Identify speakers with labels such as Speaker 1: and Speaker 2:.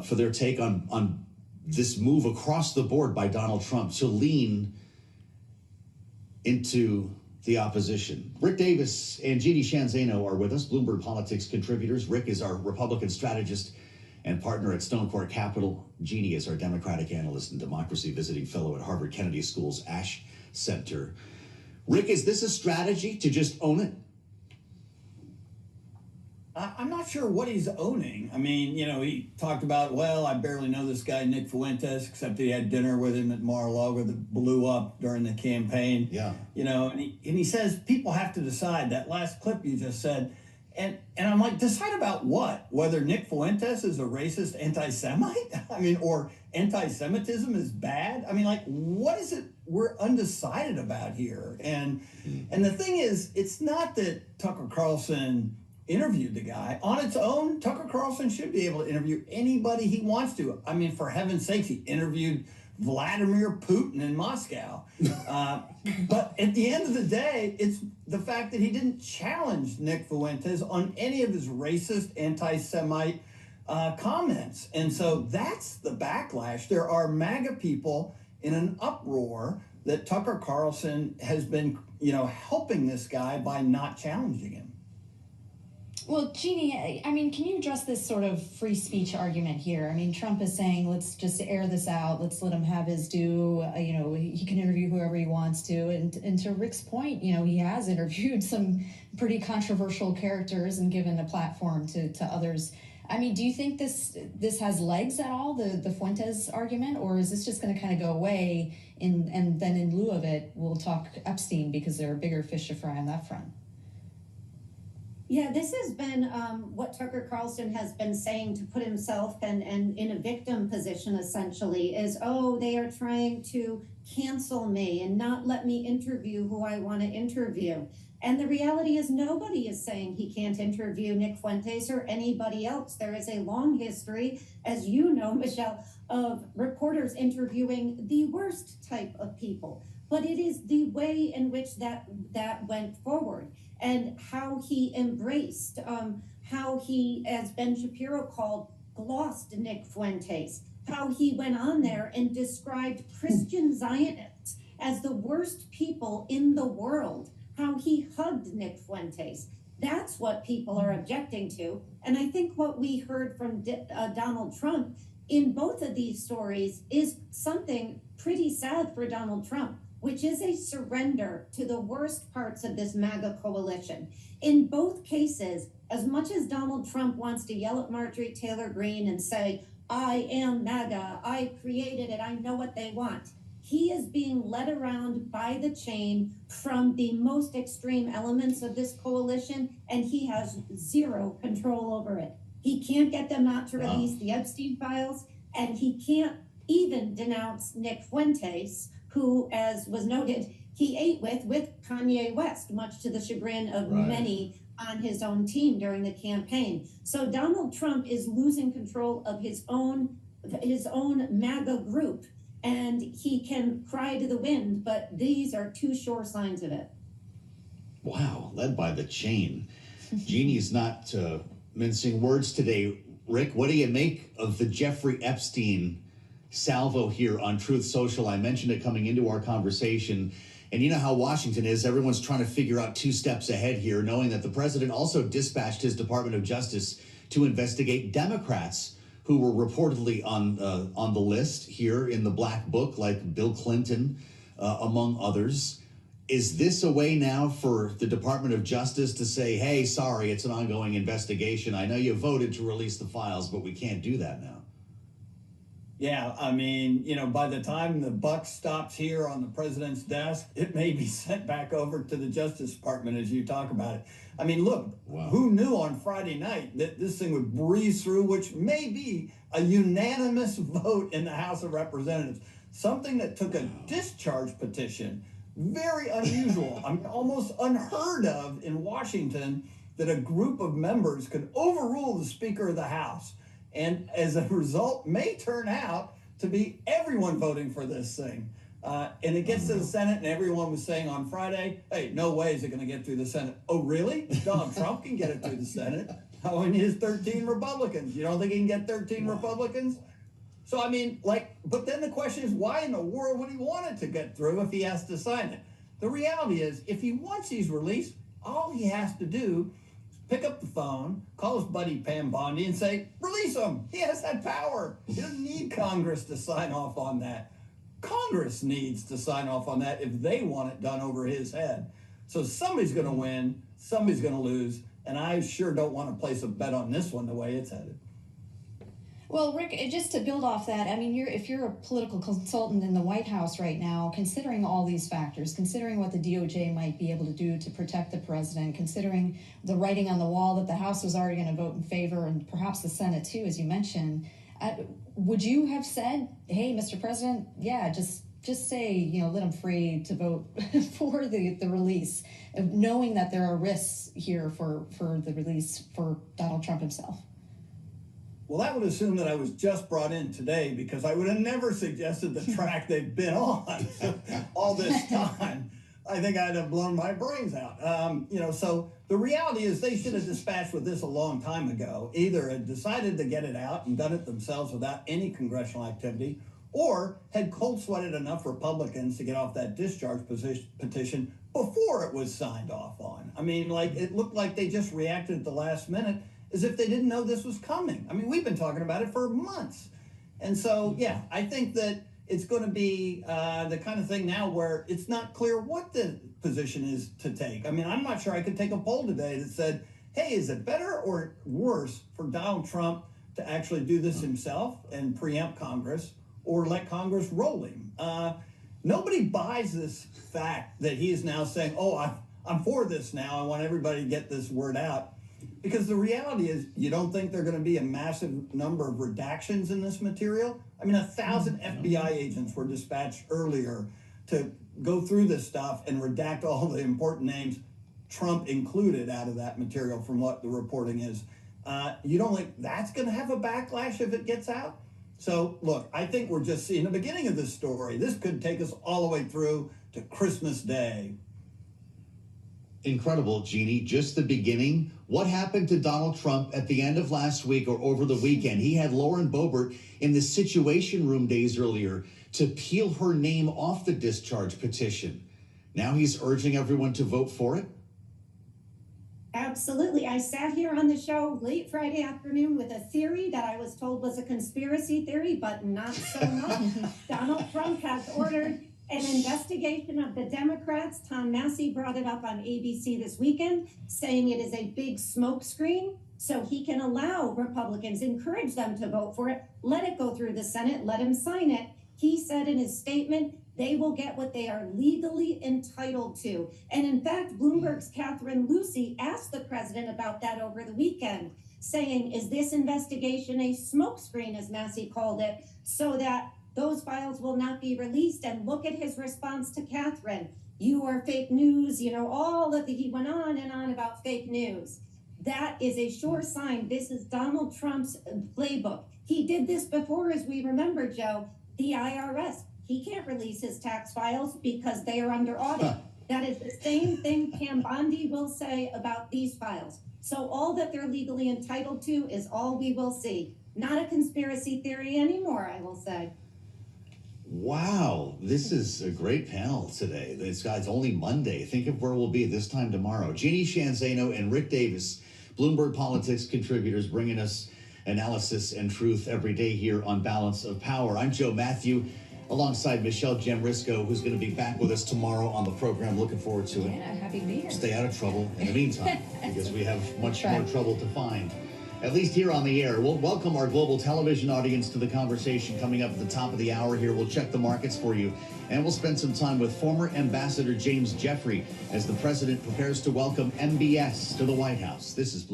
Speaker 1: for their take on this move across the board by Donald Trump to lean into the opposition. Rick Davis and Jeannie Shanzano are with us, Bloomberg Politics contributors. Rick is our Republican strategist and partner at Stone Court Capital. Jeannie is our Democratic analyst and democracy visiting fellow at Harvard Kennedy School's Ash Center. Rick, is this a strategy to just own it?
Speaker 2: I'm not sure what he's owning. I mean, you know, he talked about, well, I barely know this guy, Nick Fuentes, except he had dinner with him at Mar-a-Lago that blew up during the campaign.
Speaker 1: Yeah.
Speaker 2: You know, and he says people have to decide. That last clip you just said. And I'm like, decide about what? Whether Nick Fuentes is a racist anti-Semite? I mean, or anti-Semitism is bad? I mean, like, what is it we're undecided about here? And the thing is, it's not that Tucker Carlson interviewed the guy. On its own, Tucker Carlson should be able to interview anybody he wants to. I mean, for heaven's sakes, he interviewed Vladimir Putin in Moscow. But at the end of the day, it's the fact that he didn't challenge Nick Fuentes on any of his racist, anti-Semite comments. And so that's the backlash. There are MAGA people in an uproar that Tucker Carlson has been, you know, helping this guy by not challenging him.
Speaker 3: Well, Jeannie, I mean, can you address this sort of free speech argument here? I mean, Trump is saying, let's just air this out. Let's let him have his due. You know, he can interview whoever he wants to. And to Rick's point, you know, he has interviewed some pretty controversial characters and given a platform to others. I mean, do you think this has legs at all, the Fuentes argument, or is this just going to kind of go away and then in lieu of it, we'll talk Epstein because there are bigger fish to fry on that front?
Speaker 4: Yeah, this has been what Tucker Carlson has been saying to put himself and in a victim position, essentially, is, oh, they are trying to cancel me and not let me interview who I want to interview. And the reality is nobody is saying he can't interview Nick Fuentes or anybody else. There is a long history, as you know, Michelle, of reporters interviewing the worst type of people. But it is the way in which that went forward and how he embraced, how he, as Ben Shapiro called, glossed Nick Fuentes, how he went on there and described Christian Zionists as the worst people in the world, how he hugged Nick Fuentes. That's what people are objecting to. And I think what we heard from Donald Trump in both of these stories is something pretty sad for Donald Trump, which is a surrender to the worst parts of this MAGA coalition. In both cases, as much as Donald Trump wants to yell at Marjorie Taylor Greene and say, I am MAGA, I created it, I know what they want, he is being led around by the chain from the most extreme elements of this coalition, and he has zero control over it. He can't get them not to release the Epstein files, and he can't even denounce Nick Fuentes, who, as was noted, he ate with Kanye West, much to the chagrin of many on his own team during the campaign. So Donald Trump is losing control of his own MAGA group, and he can cry to the wind, but these are two sure signs of it.
Speaker 1: Wow, led by the chain. Jeannie's not mincing words today. Rick, what do you make of the Jeffrey Epstein salvo here on Truth Social? I mentioned it coming into our conversation. And you know how Washington is. Everyone's trying to figure out two steps ahead here, knowing that the president also dispatched his Department of Justice to investigate Democrats who were reportedly on the list here in the Black Book, like Bill Clinton, among others. Is this a way now for the Department of Justice to say, hey, sorry, it's an ongoing investigation. I know you voted to release the files, but we can't do that now?
Speaker 2: Yeah, I mean, you know, by the time the buck stops here on the president's desk, it may be sent back over to the Justice Department as you talk about it. I mean, look, who knew on Friday night that this thing would breeze through, which may be a unanimous vote in the House of Representatives, something that took a discharge petition. Very unusual. I mean, almost unheard of in Washington that a group of members could overrule the Speaker of the House. And as a result, may turn out to be everyone voting for this thing. And it gets to the Senate, and everyone was saying on Friday, hey, no way is it going to get through the Senate. Oh, really? Donald Trump can get it through the Senate. All we need is 13 Republicans. You don't think he can get 13 Republicans? So, I mean, but then the question is, why in the world would he want it to get through if he has to sign it? The reality is, if he wants these released, all he has to do is pick up the phone, call his buddy Pam Bondi and say, release him. He has that power. He doesn't need Congress to sign off on that. Congress needs to sign off on that if they want it done over his head. So somebody's going to win, somebody's going to lose, and I sure don't want to place a bet on this one the way it's headed.
Speaker 3: Well, Rick, just to build off that, I mean, if you're a political consultant in the White House right now, considering all these factors, considering what the DOJ might be able to do to protect the president, considering the writing on the wall that the House was already going to vote in favor, and perhaps the Senate too, as you mentioned, would you have said, hey, Mr. President, yeah, just say, let him free to vote for the release, knowing that there are risks here for the release for Donald Trump himself?
Speaker 2: Well, that would assume that I was just brought in today, because I would have never suggested the track they've been on all this time. I think I'd have blown my brains out. So the reality is they should have dispatched with this a long time ago. Either had decided to get it out and done it themselves without any congressional activity, or had cold sweated enough Republicans to get off that discharge petition before it was signed off on. I mean, it looked like they just reacted at the last minute as if they didn't know this was coming. I mean, we've been talking about it for months. And so, yeah, I think that it's going to be the kind of thing now where it's not clear what the position is to take. I mean, I'm not sure I could take a poll today that said, hey, is it better or worse for Donald Trump to actually do this himself and preempt Congress, or let Congress roll him? Nobody buys this fact that he is now saying, oh, I'm for this now. I want everybody to get this word out. Because the reality is, you don't think there are going to be a massive number of redactions in this material? I mean, 1,000 FBI agents were dispatched earlier to go through this stuff and redact all the important names, Trump included, out of that material from what the reporting is. You don't think that's going to have a backlash if it gets out? So, look, I think we're just seeing the beginning of this story. This could take us all the way through to Christmas Day.
Speaker 1: Incredible, Jeannie. Just the beginning. What happened to Donald Trump at the end of last week or over the weekend? He had Lauren Boebert in the Situation Room days earlier to peel her name off the discharge petition. Now he's urging everyone to vote for it?
Speaker 4: Absolutely. I sat here on the show late Friday afternoon with a theory that I was told was a conspiracy theory, but not so much. Donald Trump has ordered an investigation of the Democrats. Tom Massey brought it up on ABC this weekend, saying it is a big smokescreen so he can allow Republicans, encourage them to vote for it, let it go through the Senate, let him sign it. He said in his statement, they will get what they are legally entitled to. And in fact, Bloomberg's Catherine Lucy asked the president about that over the weekend, saying, is this investigation a smokescreen, as Massey called it, so that those files will not be released? And look at his response to Catherine. You are fake news, all of he went on and on about fake news. That is a sure sign. This is Donald Trump's playbook. He did this before, as we remember, Joe, the IRS. He can't release his tax files because they are under audit. That is the same thing Pam Bondi will say about these files. So all that they're legally entitled to is all we will see. Not a conspiracy theory anymore, I will say.
Speaker 1: Wow, this is a great panel today. It's only Monday. Think of where we'll be this time tomorrow. Jeannie Shanzano and Rick Davis, Bloomberg Politics contributors, bringing us analysis and truth every day here on Balance of Power. I'm Joe Matthew, alongside Michelle Gemrisco, who's going to be back with us tomorrow on the program. Looking forward to it.
Speaker 3: Yeah, happy to be here.
Speaker 1: Stay out of trouble in the meantime, because we have much more trouble to find. At least here on the air. We'll welcome our global television audience to the conversation coming up at the top of the hour here. We'll check the markets for you, and we'll spend some time with former Ambassador James Jeffrey as the president prepares to welcome MBS to the White House. This is